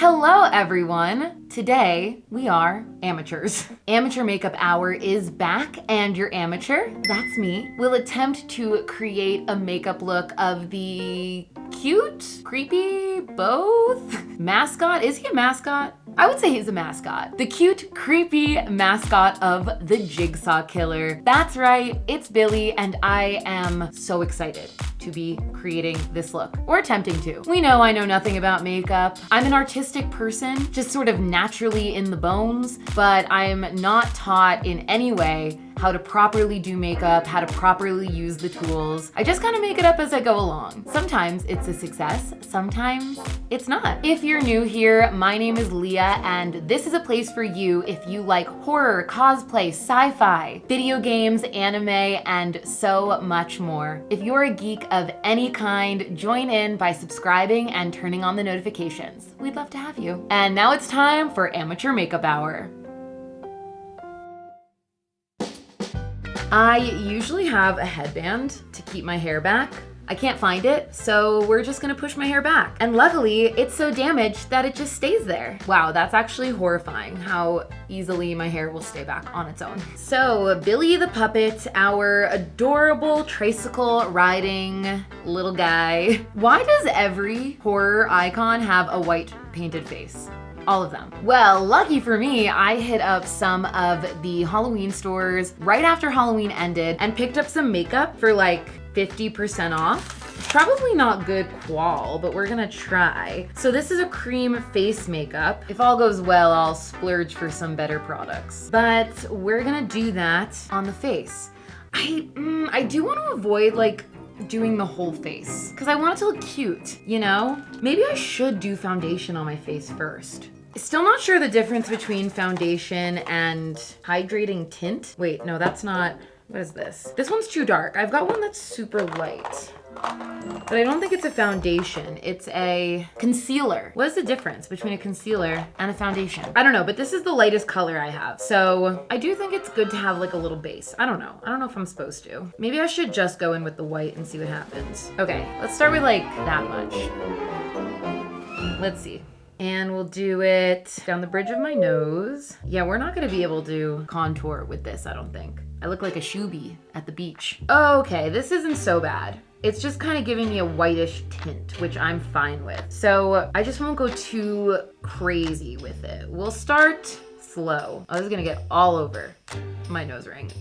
Hello everyone! Today we are amateurs. Amateur Makeup Hour is back, and your amateur, that's me, will attempt to create a makeup look of the cute, creepy, both mascot. Is he a mascot? I would say he's a mascot. The cute, creepy mascot of the Jigsaw Killer. That's right, it's Billy, and I am so excited to be creating this look, or attempting to. We know I know nothing about makeup. I'm an artistic person, just sort of naturally in the bones, but I'm not taught in any way how to properly do makeup, how to properly use the tools. I just kind of make it up as I go along. Sometimes it's a success, sometimes it's not. If you're new here, my name is Leah, and this is a place for you if you like horror, cosplay, sci-fi, video games, anime, and so much more. If you're a geek of any kind, join in by subscribing and turning on the notifications. We'd love to have you. And now it's time for Amateur Makeup Hour. I usually have a headband to keep my hair back. I can't find it, so we're just gonna push my hair back. And luckily, it's so damaged that it just stays there. Wow, that's actually horrifying how easily my hair will stay back on its own. So, Billy the Puppet, our adorable tricycle riding little guy. Why does every horror icon have a white painted face? All of them. Well, lucky for me, I hit up some of the Halloween stores right after Halloween ended and picked up some makeup for like 50% off. Probably not good qual, but we're gonna try. So this is a cream face makeup. If all goes well, I'll splurge for some better products. But we're gonna do that on the face. I do want to avoid like doing the whole face because I want it to look cute, you know? Maybe I should do foundation on my face first. Still not sure the difference between foundation and hydrating tint. Wait, no, that's not, what is this? This one's too dark. I've got one that's super light, but I don't think it's a foundation. It's a concealer. What is the difference between a concealer and a foundation? I don't know, but this is the lightest color I have. So I do think it's good to have like a little base. I don't know if I'm supposed to. Maybe I should just go in with the white and see what happens. Okay, let's start with like that much. Let's see. And we'll do it down the bridge of my nose. Yeah, we're not gonna be able to contour with this, I don't think. I look like a shoebie at the beach. Okay, this isn't so bad. It's just kind of giving me a whitish tint, which I'm fine with. So I just won't go too crazy with it. We'll start slow. Oh, this is gonna get all over my nose ring.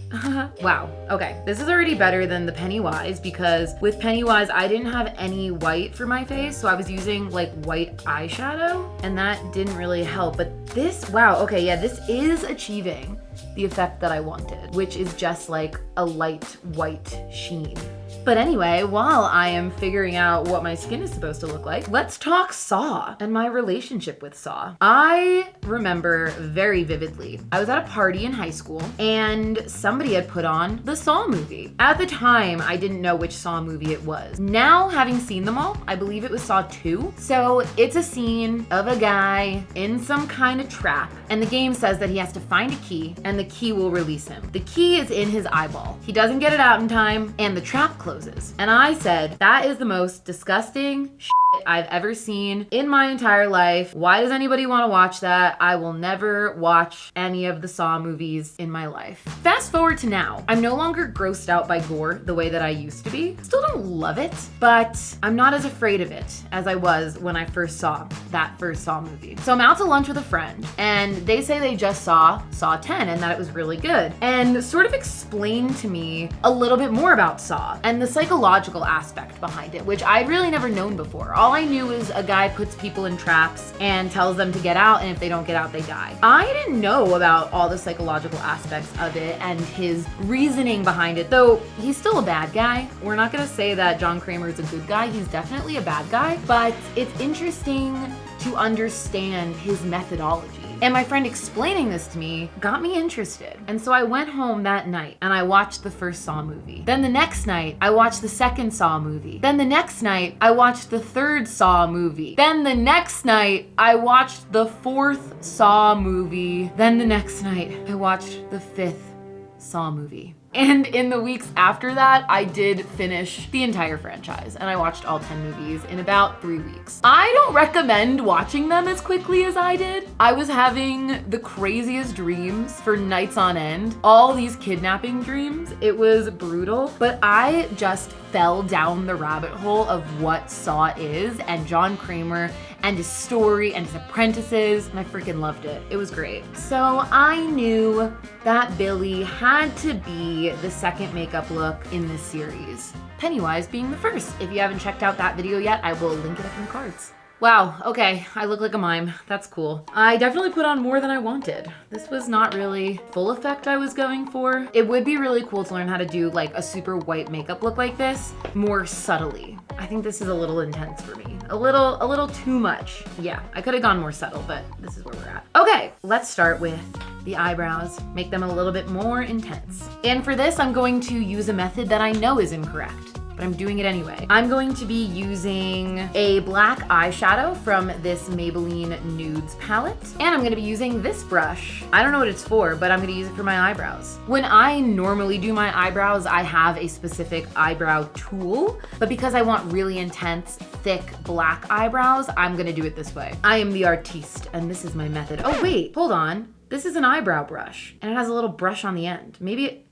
Wow, okay. This is already better than the Pennywise because with Pennywise, I didn't have any white for my face, so I was using like white eyeshadow and that didn't really help. But this, wow, okay, yeah, this is achieving the effect that I wanted, which is just like a light white sheen. But anyway, while I am figuring out what my skin is supposed to look like, let's talk Saw and my relationship with Saw. I remember very vividly, I was at a party in high school and somebody had put on the Saw movie. At the time, I didn't know which Saw movie it was. Now, having seen them all, I believe it was Saw 2. So it's a scene of a guy in some kind of trap, and the game says that he has to find a key and the key will release him. The key is in his eyeball. He doesn't get it out in time and the trap closes. And I said, that is the most disgusting shit I've ever seen in my entire life. Why does anybody want to watch that? I will never watch any of the Saw movies in my life. Fast forward to now. I'm no longer grossed out by gore the way that I used to be. Still don't love it, but I'm not as afraid of it as I was when I first saw that first Saw movie. So I'm out to lunch with a friend and they say they just saw Saw 10 and that it was really good, and sort of explained to me a little bit more about Saw and the psychological aspect behind it, which I'd really never known before. All I knew is a guy puts people in traps and tells them to get out, and if they don't get out, they die. I didn't know about all the psychological aspects of it and his reasoning behind it, though he's still a bad guy. We're not gonna say that John Kramer is a good guy. He's definitely a bad guy, but it's interesting to understand his methodology. And my friend explaining this to me got me interested. And so I went home that night and I watched the first Saw movie. Then the next night, I watched the second Saw movie. Then the next night, I watched the third Saw movie. Then the next night, I watched the fourth Saw movie. Then the next night, I watched the fifth Saw movie. And in the weeks after that, I did finish the entire franchise and I watched all 10 movies in about 3 weeks. I don't recommend watching them as quickly as I did. I was having the craziest dreams for nights on end. All these kidnapping dreams. It was brutal, but I just fell down the rabbit hole of what Saw is and John Kramer and his story and his apprentices, and I freaking loved it. It was great. So I knew that Billy had to be the second makeup look in this series, Pennywise being the first. If you haven't checked out that video yet, I will link it up in the cards. Wow, okay, I look like a mime. That's cool. I definitely put on more than I wanted. This was not really full effect I was going for. It would be really cool to learn how to do like a super white makeup look like this more subtly. I think this is a little intense for me. A little too much. Yeah, I could have gone more subtle, but this is where we're at. Okay, let's start with the eyebrows. Make them a little bit more intense. And for this, I'm going to use a method that I know is incorrect, but I'm doing it anyway. I'm going to be using a black eyeshadow from this Maybelline Nudes palette. And I'm gonna be using this brush. I don't know what it's for, but I'm gonna use it for my eyebrows. When I normally do my eyebrows, I have a specific eyebrow tool, but because I want really intense, thick black eyebrows, I'm gonna do it this way. I am the artiste, and this is my method. Oh wait, hold on. This is an eyebrow brush, and it has a little brush on the end. Maybe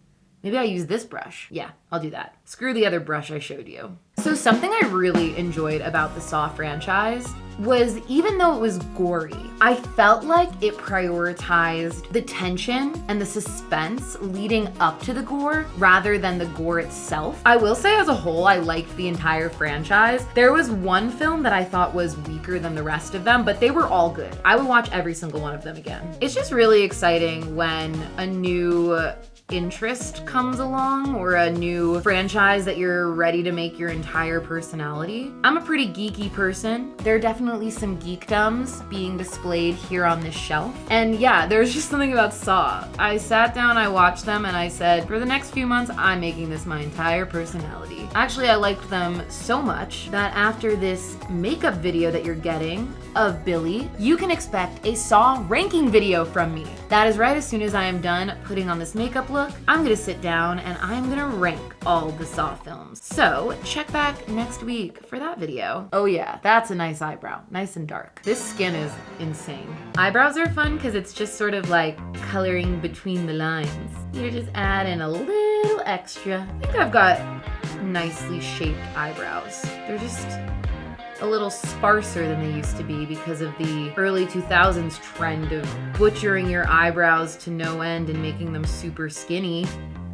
I use this brush. Yeah, I'll do that. Screw the other brush I showed you. So something I really enjoyed about the Saw franchise was, even though it was gory, I felt like it prioritized the tension and the suspense leading up to the gore rather than the gore itself. I will say as a whole, I liked the entire franchise. There was one film that I thought was weaker than the rest of them, but they were all good. I would watch every single one of them again. It's just really exciting when a new interest comes along or a new franchise that you're ready to make your entire personality. I'm a pretty geeky person. There are definitely some geekdoms being displayed here on this shelf. And yeah, there's just something about Saw. I sat down, I watched them, and I said, for the next few months, I'm making this my entire personality. Actually, I liked them so much that after this makeup video that you're getting of Billy, you can expect a Saw ranking video from me. That is right, as soon as I am done putting on this makeup look, I'm gonna sit down and I'm gonna rank all the Saw films. So check back next week for that video. Oh yeah, that's a nice eyebrow, nice and dark. This skin is insane. Eyebrows are fun because it's just sort of like coloring between the lines. You're just adding a little extra. I think I've got nicely shaped eyebrows. They're just a little sparser than they used to be because of the early 2000s trend of butchering your eyebrows to no end and making them super skinny.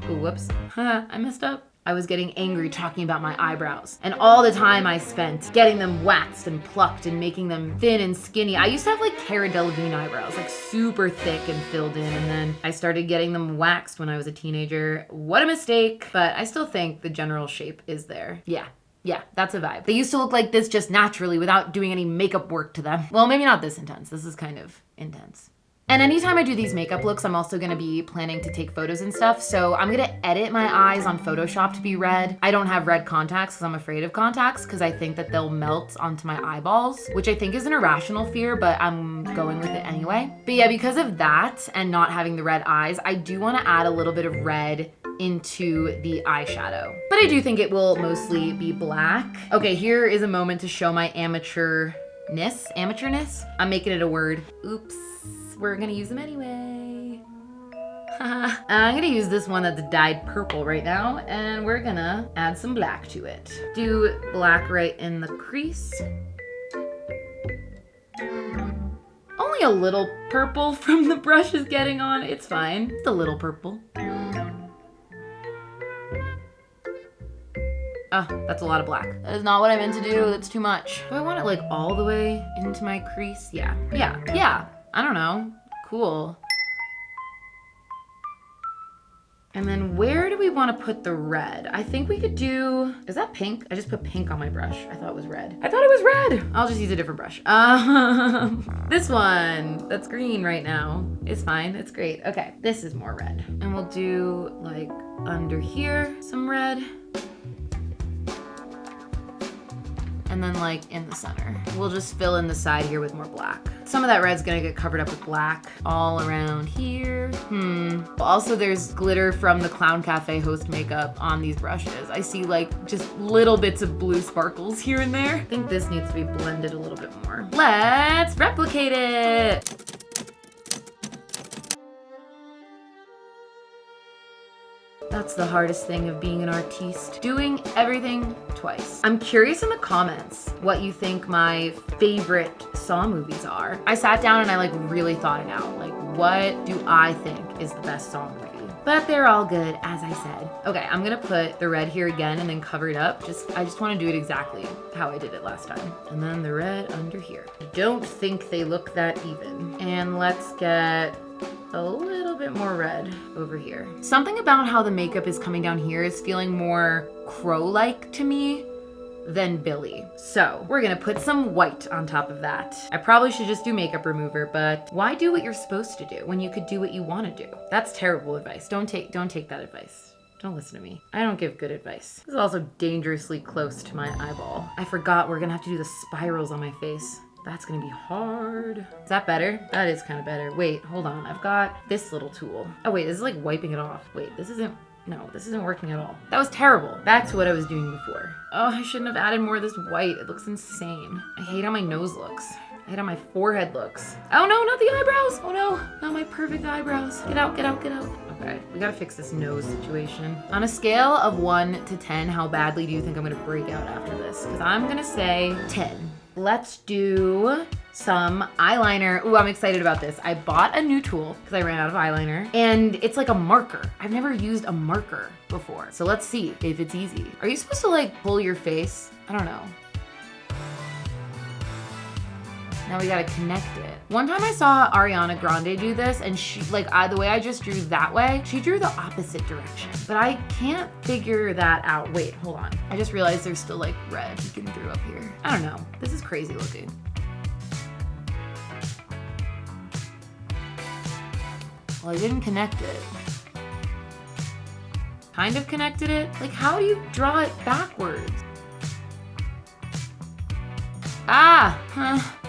Ooh, whoops, I messed up. I was getting angry talking about my eyebrows and all the time I spent getting them waxed and plucked and making them thin and skinny. I used to have like Cara Delevingne eyebrows, like super thick and filled in, and then I started getting them waxed when I was a teenager. What a mistake, but I still think the general shape is there. Yeah, that's a vibe. They used to look like this just naturally without doing any makeup work to them. Well, maybe not this intense. This is kind of intense. And anytime I do these makeup looks, I'm also gonna be planning to take photos and stuff. So I'm gonna edit my eyes on Photoshop to be red. I don't have red contacts because I'm afraid of contacts because I think that they'll melt onto my eyeballs, which I think is an irrational fear, but I'm going with it anyway. But yeah, because of that and not having the red eyes, I do wanna add a little bit of red into the eyeshadow. But I do think it will mostly be black. Okay, here is a moment to show my amateurness. I'm making it a word. Oops, we're gonna use them anyway. I'm gonna use this one that's dyed purple right now, and we're gonna add some black to it. Do black right in the crease. Only a little purple from the brush is getting on, it's fine. Just a little purple. Oh, that's a lot of black. That is not what I meant to do. That's too much. Do I want it like all the way into my crease? Yeah. I don't know. Cool. And then where do we want to put the red? I think we could do, is that pink? I just put pink on my brush. I thought it was red. I thought it was red. I'll just use a different brush. This one that's green right now is fine. It's great. Okay, this is more red. And we'll do like under here, some red. And and then like in the center. We'll just fill in the side here with more black. Some of that red's gonna get covered up with black all around here. Also, there's glitter from the Clown Cafe host makeup on these brushes. I see like just little bits of blue sparkles here and there. I think this needs to be blended a little bit more. Let's replicate it. That's the hardest thing of being an artiste. Doing everything twice. I'm curious in the comments what you think my favorite Saw movies are. I sat down and I like really thought it out. Like, what do I think is the best Saw movie? But they're all good, as I said. Okay, I'm gonna put the red here again and then cover it up. I just wanna do it exactly how I did it last time. And then the red under here. I don't think they look that even. And let's get a little bit more red over here. Something about how the makeup is coming down here is feeling more crow-like to me than Billy. So we're gonna put some white on top of that. I probably should just do makeup remover, but why do what you're supposed to do when you could do what you want to do? That's terrible advice. Don't take that advice. Don't listen to me. I don't give good advice. This is also dangerously close to my eyeball. I forgot we're gonna have to do the spirals on my face. That's gonna be hard. Is that better? That is kind of better. Wait, hold on. I've got this little tool. Oh wait, this is like wiping it off. Wait, this isn't working at all. That was terrible. Back to what I was doing before. Oh, I shouldn't have added more of this white. It looks insane. I hate how my nose looks. I hate how my forehead looks. Oh no, not the eyebrows. Oh no, not my perfect eyebrows. Get out, get out, get out. Okay, we gotta fix this nose situation. On a scale of 1 to 10, how badly do you think I'm gonna break out after this? Because I'm gonna say 10. Let's do some eyeliner. Ooh, I'm excited about this. I bought a new tool because I ran out of eyeliner, and it's like a marker. I've never used a marker before. So let's see if it's easy. Are you supposed to like pull your face? I don't know. Now we gotta connect it. One time I saw Ariana Grande do this, and she, the way I just drew that way, she drew the opposite direction. But I can't figure that out. Wait, hold on. I just realized there's still like red getting through up here. I don't know. This is crazy looking. Well, I didn't connect it. Kind of connected it. Like, how do you draw it backwards?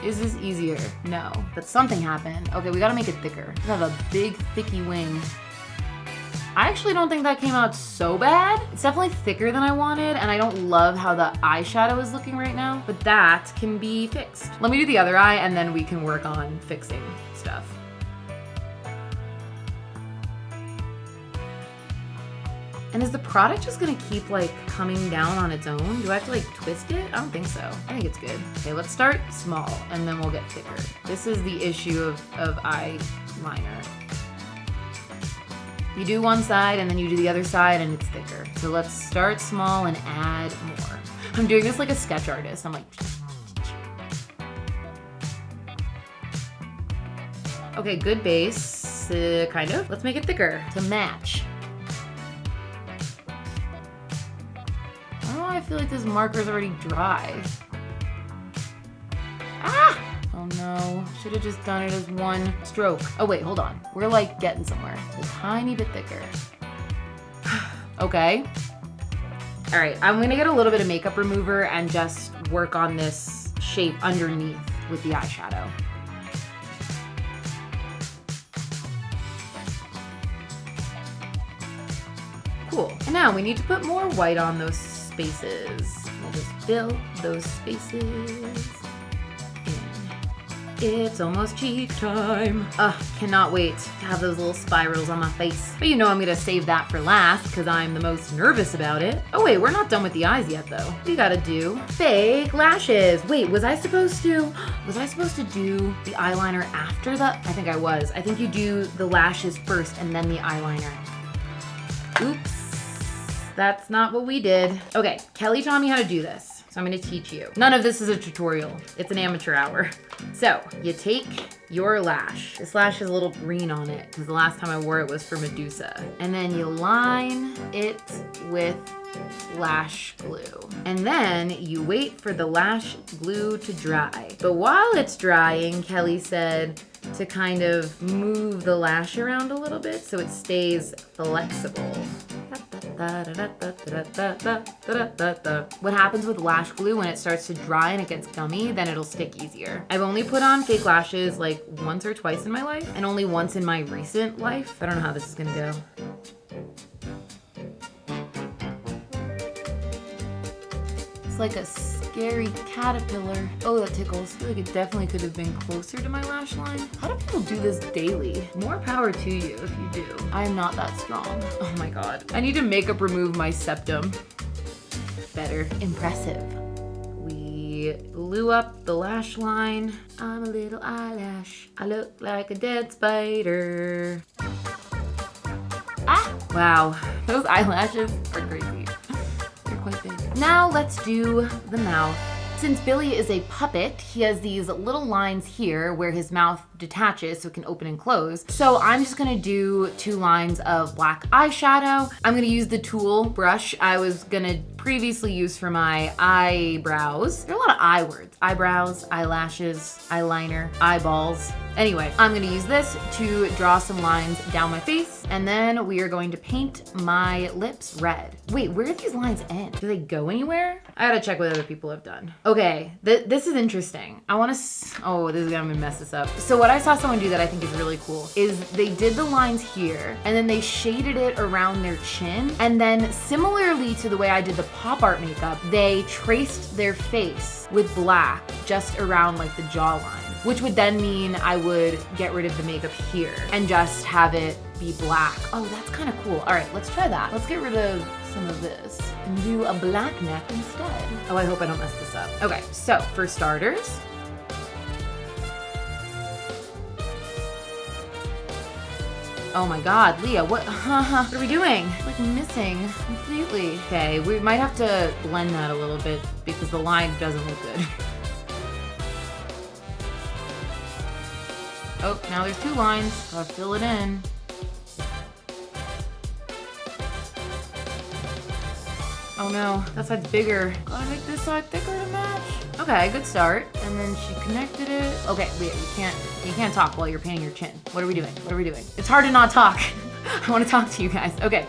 Is this easier? No, but something happened. Okay, we gotta make it thicker. We have a big, thicky wing. I actually don't think that came out so bad. It's definitely thicker than I wanted, and I don't love how the eyeshadow is looking right now, but that can be fixed. Let me do the other eye, and then we can work on fixing stuff. And is the product just gonna keep like coming down on its own? Do I have to like twist it? I don't think so. I think it's good. Okay, let's start small and then we'll get thicker. This is the issue of eyeliner. You do one side and then you do the other side and it's thicker. So let's start small and add more. I'm doing this like a sketch artist. I'm like, okay, good base, kind of. Let's make it thicker to match. I feel like this marker's already dry. Oh no, should have just done it as one stroke. Oh wait, hold on. We're like getting somewhere. It's a tiny bit thicker. Okay. All right, I'm gonna get a little bit of makeup remover and just work on this shape underneath with the eyeshadow. Cool. And now we need to put more white on those spaces. We'll just fill those spaces in. It's almost GEEK time. Cannot wait to have those little spirals on my face. But you know I'm gonna save that for last because I'm the most nervous about it. Oh wait, we're not done with the eyes yet though. We gotta do fake lashes. Wait, was I supposed to do the eyeliner after that? I think I was. I think you do the lashes first and then the eyeliner. Oops. That's not what we did. Okay, Kelly taught me how to do this, so I'm gonna teach you. None of this is a tutorial. It's an amateur hour. So, you take your lash. This lash has a little green on it, because the last time I wore it was for Medusa. And then you line it with lash glue. And then you wait for the lash glue to dry. But while it's drying, Kelly said to kind of move the lash around a little bit so it stays flexible. What happens with lash glue when it starts to dry and it gets gummy, then it'll stick easier. I've only put on fake lashes like once or twice in my life, and only once in my recent life. I don't know how this is gonna go. It's like a scary caterpillar. Oh, that tickles. I feel like it definitely could have been closer to my lash line. How do people do this daily? More power to you if you do. I am not that strong. Oh my God. I need to makeup remove my septum. Better. Impressive. We glue up the lash line. I'm a little eyelash. I look like a dead spider. Ah! Wow. Those eyelashes are crazy. Quite big. Now let's do the mouth. Since Billy is a puppet, he has these little lines here where his mouth detaches so it can open and close. So I'm just gonna do 2 lines of black eyeshadow. I'm gonna use the Tulle brush I was gonna previously use for my eyebrows. There are a lot of I words. Eyebrows, eyelashes, eyeliner, eyeballs. Anyway, I'm gonna use this to draw some lines down my face, and then we are going to paint my lips red. Wait, where do these lines end? Do they go anywhere? I gotta check what other people have done. Okay, this is interesting. I wanna, oh, this is gonna mess this up. So what I saw someone do that I think is really cool is they did the lines here, and then they shaded it around their chin, and then similarly to the way I did the pop art makeup, they traced their face with black just around like the jawline, which would then mean I would get rid of the makeup here and just have it be black. Oh, that's kind of cool. All right, let's try that. Let's get rid of some of this and do a black neck instead. Oh, I hope I don't mess this up. Okay, so for starters, oh my God, Leah, what are we doing? Like missing completely. Okay, we might have to blend that a little bit because the line doesn't look good. Oh, now there's 2 lines. Gotta fill it in. Oh no, that side's bigger. Gotta make this side thicker to match. Okay, good start. And then she connected it. Okay, Leah, you can't talk while you're painting your chin. What are we doing? What are we doing? It's hard to not talk. I wanna talk to you guys. Okay.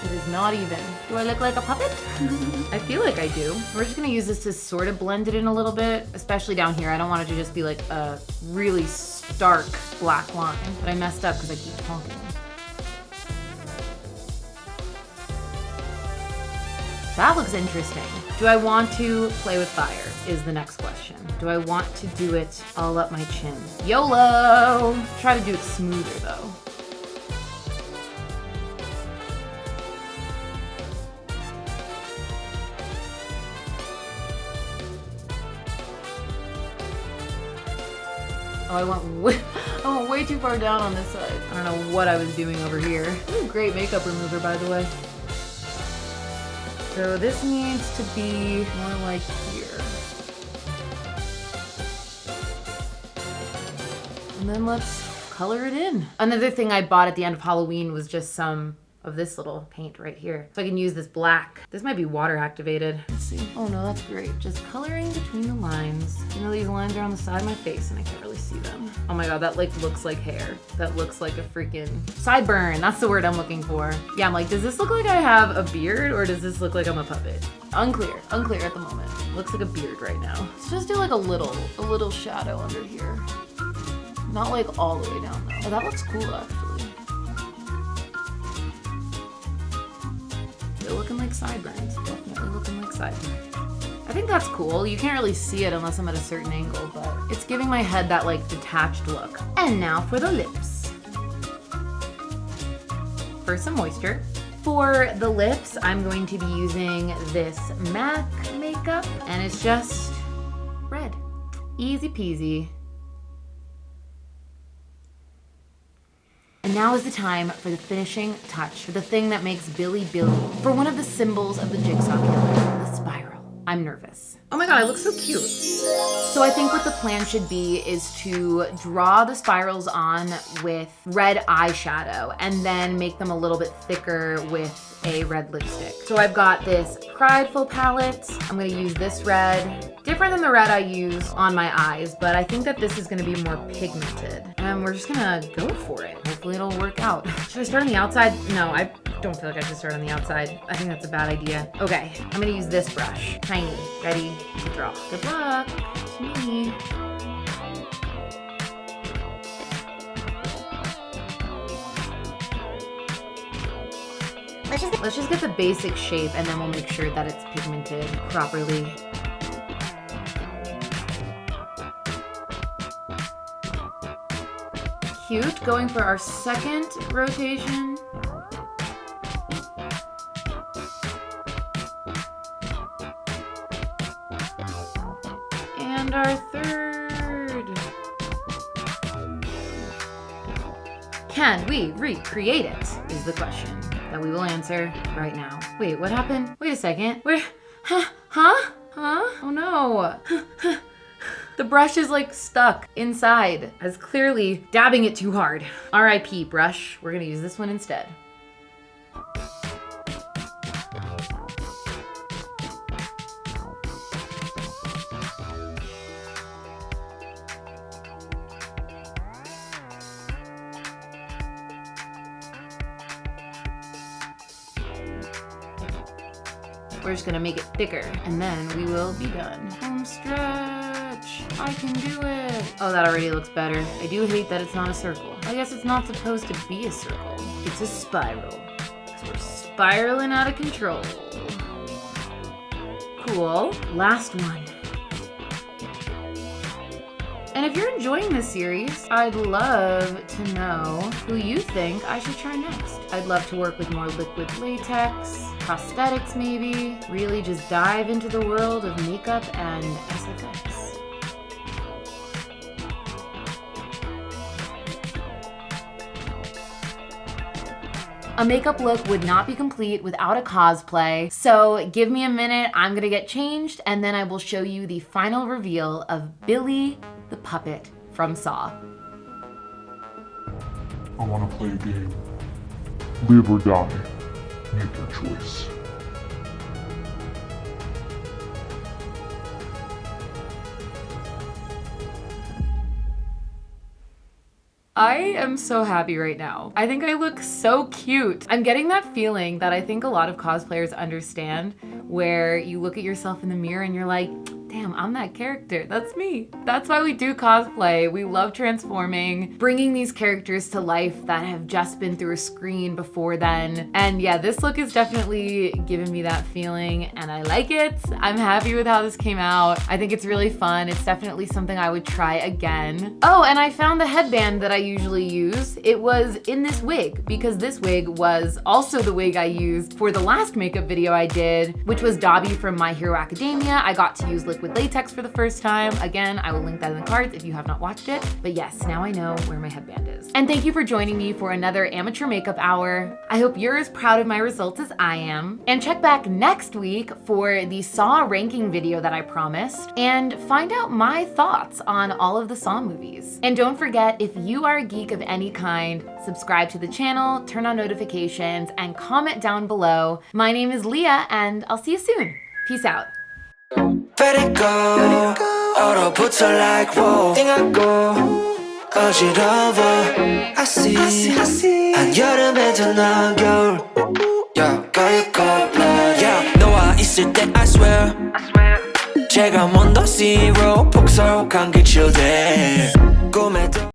It is not even. Do I look like a puppet? I feel like I do. We're just gonna use this to sort of blend it in a little bit, especially down here. I don't want it to just be like a really stark black line, but I messed up because I keep talking. That looks interesting. Do I want to play with fire is the next question. Do I want to do it all up my chin? YOLO! Try to do it smoother though. Oh, I went way too far down on this side. I don't know what I was doing over here. This is a great makeup remover, by the way. So this needs to be more like here. And then let's color it in. Another thing I bought at the end of Halloween was just some of this little paint right here. So I can use this black. This might be water activated. Let's see. Oh no, that's great. Just coloring between the lines. You know, these lines are on the side of my face and I can't really see them. Oh my God, that like looks like hair. That looks like a freaking sideburn. That's the word I'm looking for. Yeah, I'm like, does this look like I have a beard or does this look like I'm a puppet? Unclear at the moment. Looks like a beard right now. Let's just do like a little shadow under here. Not like all the way down though. Oh, that looks cool actually. They're looking like sideburns. Definitely looking like sideburns. I think that's cool. You can't really see it unless I'm at a certain angle, but it's giving my head that like detached look. And now for the lips. For some moisture. For the lips, I'm going to be using this MAC makeup, and it's just red. Easy peasy. And now is the time for the finishing touch, for the thing that makes Billy Billy, for one of the symbols of the Jigsaw Killer, the spiral. I'm nervous. Oh my God, I look so cute. So I think what the plan should be is to draw the spirals on with red eyeshadow and then make them a little bit thicker with a red lipstick. So I've got this Prideful palette. I'm gonna use this red. Different than the red I use on my eyes, but I think that this is gonna be more pigmented. And we're just gonna go for it. Hopefully it'll work out. Should I start on the outside? No, I don't feel like I should start on the outside. I think that's a bad idea. Okay, I'm gonna use this brush. Tiny, ready to draw. Good luck to me. Let's just get the basic shape and then we'll make sure that it's pigmented properly. Cute. Going for our second rotation. And our third. Can we recreate it? Is the question that we will answer right now. Wait, what happened? Wait a second. Where? Huh? Oh no. The brush is like stuck inside. I was clearly dabbing it too hard. RIP brush. We're gonna use this one instead. We're just gonna make it thicker and then we will be done. Home stretch, I can do it. Oh, that already looks better. I do hate that it's not a circle. I guess it's not supposed to be a circle. It's a spiral. So we're spiraling out of control. Cool, last one. And if you're enjoying this series, I'd love to know who you think I should try next. I'd love to work with more liquid latex, prosthetics maybe, really just dive into the world of makeup and SFX. A makeup look would not be complete without a cosplay, so give me a minute, I'm gonna get changed, and then I will show you the final reveal of Billy the puppet from Saw. I want to play a game. Live or die. Make your choice. I am so happy right now. I think I look so cute. I'm getting that feeling that I think a lot of cosplayers understand, where you look at yourself in the mirror and you're like, damn, I'm that character. That's me. That's why we do cosplay. We love transforming, bringing these characters to life that have just been through a screen before then. And yeah, this look is definitely giving me that feeling and I like it. I'm happy with how this came out. I think it's really fun. It's definitely something I would try again. Oh, and I found the headband that I usually use. It was in this wig because this wig was also the wig I used for the last makeup video I did, which was Dobby from My Hero Academia. I got to use liquid latex for the first time. Again, I will link that in the cards if you have not watched it. But yes, now I know where my headband is. And thank you for joining me for another amateur makeup hour. I hope you're as proud of my results as I am. And check back next week for the Saw ranking video that I promised and find out my thoughts on all of the Saw movies. And don't forget, if you are a geek of any kind, subscribe to the channel, turn on notifications, and comment down below. My name is Leah, and I'll see you soon. Peace out. Let it go. 얼어붙어 like whoa. 띵하고 어지러워. I see. 한여름에도 넌 겨울. Yeah, got cold blood. Yeah, 너와 있을 때 I swear. 제가 먼저 zero 폭설한 그 chill day.